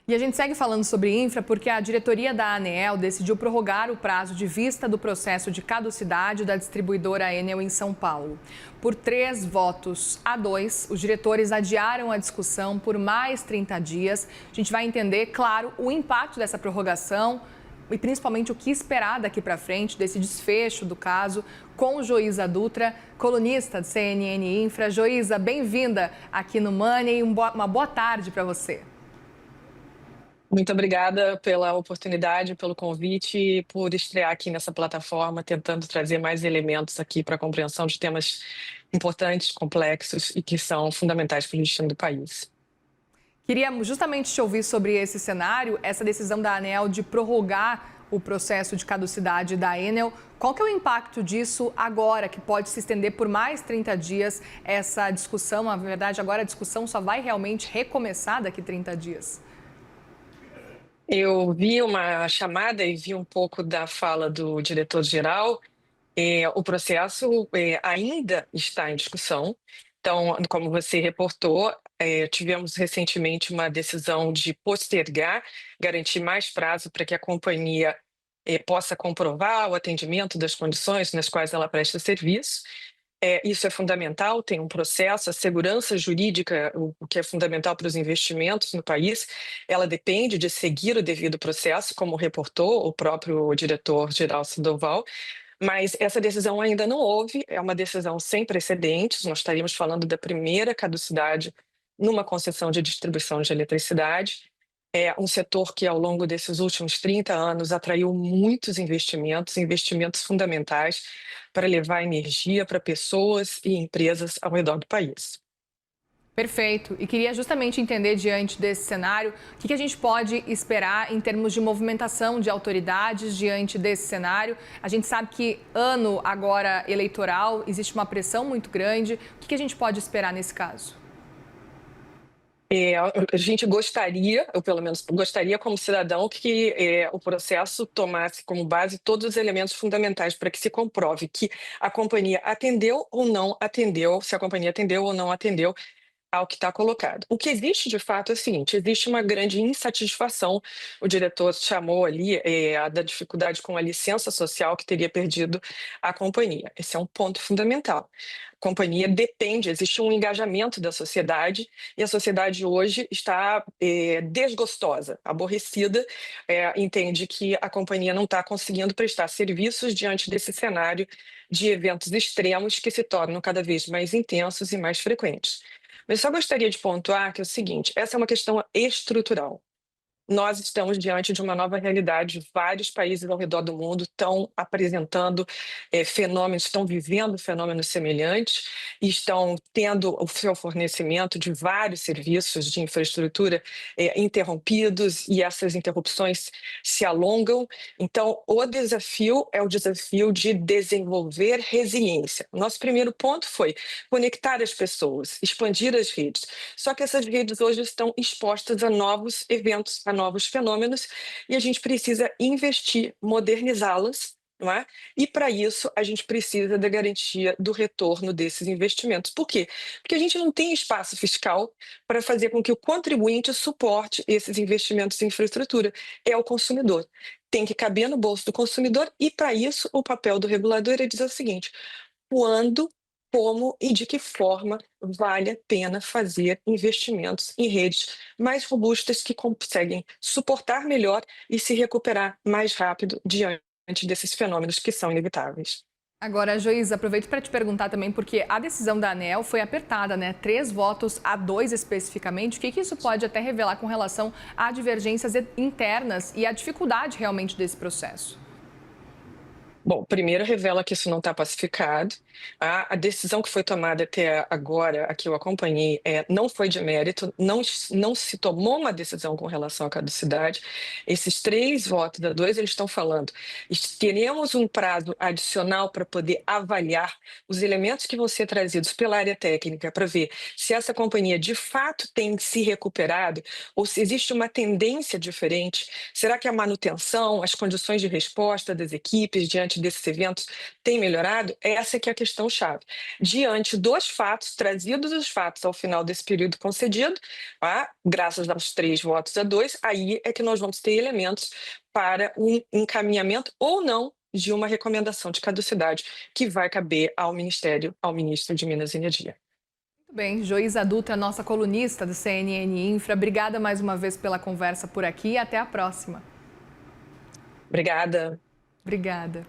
E a gente segue falando sobre infra porque a diretoria da ANEEL decidiu prorrogar o prazo de vista do processo de caducidade da distribuidora Enel em São Paulo. Por 3 votos a 2, os diretores adiaram a discussão por mais 30 dias. A gente vai entender, claro, o impacto dessa prorrogação e principalmente o que esperar daqui para frente desse desfecho do caso com Joísa Dutra, colunista de CNN Infra. Joísa, bem-vinda aqui no Money e uma boa tarde para você. Muito obrigada pela oportunidade, pelo convite e por estrear aqui nessa plataforma, tentando trazer mais elementos aqui para a compreensão de temas importantes, complexos e que são fundamentais para o destino do país. Queria justamente te ouvir sobre esse cenário, essa decisão da ANEEL de prorrogar o processo de caducidade da Enel. Qual que é o impacto disso agora, que pode se estender por mais 30 dias essa discussão? Na verdade, agora a discussão só vai realmente recomeçar daqui 30 dias. Eu vi uma chamada e vi um pouco da fala do diretor-geral. O processo ainda está em discussão. Então, como você reportou, tivemos recentemente uma decisão de postergar, garantir mais prazo para que a companhia possa comprovar o atendimento das condições nas quais ela presta serviço. Isso é fundamental, tem um processo, a segurança jurídica, o que é fundamental para os investimentos no país, ela depende de seguir o devido processo, como reportou o próprio diretor-geral Sandoval, mas essa decisão ainda não houve, é uma decisão sem precedentes, nós estaríamos falando da primeira caducidade numa concessão de distribuição de eletricidade. É um setor que, ao longo desses últimos 30 anos, atraiu muitos investimentos, investimentos fundamentais para levar energia para pessoas e empresas ao redor do país. Perfeito. E queria justamente entender, diante desse cenário, o que a gente pode esperar em termos de movimentação de autoridades diante desse cenário. A gente sabe que ano agora eleitoral, existe uma pressão muito grande. O que a gente pode esperar nesse caso? A gente gostaria, eu pelo menos gostaria como cidadão, que o processo tomasse como base todos os elementos fundamentais para que se comprove que a companhia atendeu ou não atendeu, se a companhia atendeu ou não atendeu ao que está colocado. O que existe de fato é o seguinte: existe uma grande insatisfação. O diretor chamou ali da dificuldade com a licença social que teria perdido a companhia. Esse é um ponto fundamental. A companhia depende, existe um engajamento da sociedade e a sociedade hoje está desgostosa, aborrecida, entende que a companhia não está conseguindo prestar serviços diante desse cenário de eventos extremos que se tornam cada vez mais intensos e mais frequentes. Mas só gostaria de pontuar que é o seguinte: essa é uma questão estrutural. Nós estamos diante de uma nova realidade. Vários países ao redor do mundo estão apresentando fenômenos, estão vivendo fenômenos semelhantes e estão tendo o seu fornecimento de vários serviços de infraestrutura interrompidos, e essas interrupções se alongam. Então, o desafio é o desafio de desenvolver resiliência. O nosso primeiro ponto foi conectar as pessoas, expandir as redes. Só que essas redes hoje estão expostas a novos eventos, a novos fenômenos, e a gente precisa investir, modernizá-las, não é? E para isso a gente precisa da garantia do retorno desses investimentos. Por quê? Porque a gente não tem espaço fiscal para fazer com que o contribuinte suporte esses investimentos em infraestrutura. É o consumidor. Tem que caber no bolso do consumidor, e para isso o papel do regulador é dizer o seguinte: quando, como e de que forma vale a pena fazer investimentos em redes mais robustas que conseguem suportar melhor e se recuperar mais rápido diante desses fenômenos que são inevitáveis. Agora, Joísa, aproveito para te perguntar também, porque a decisão da ANEEL foi apertada, né? 3 votos a 2 especificamente. O que isso pode até revelar com relação a divergências internas e a dificuldade realmente desse processo? Bom, primeiro revela que isso não está pacificado. A decisão que foi tomada até agora, a que eu acompanhei, não foi de mérito, não se tomou uma decisão com relação à caducidade. Esses 3 votos a 2, eles estão falando: teremos um prazo adicional para poder avaliar os elementos que vão ser trazidos pela área técnica para ver se essa companhia de fato tem se recuperado ou se existe uma tendência diferente. Será que a manutenção, as condições de resposta das equipes diante diante desses eventos tem melhorado? Essa que é a questão chave. Diante dos fatos, trazidos os fatos ao final desse período concedido, graças aos 3 votos a 2, aí é que nós vamos ter elementos para um encaminhamento ou não de uma recomendação de caducidade que vai caber ao ministro de Minas e Energia. Muito bem, Joísa Dutra, nossa colunista do CNN Infra, obrigada mais uma vez pela conversa por aqui e até a próxima. Obrigada. Obrigada.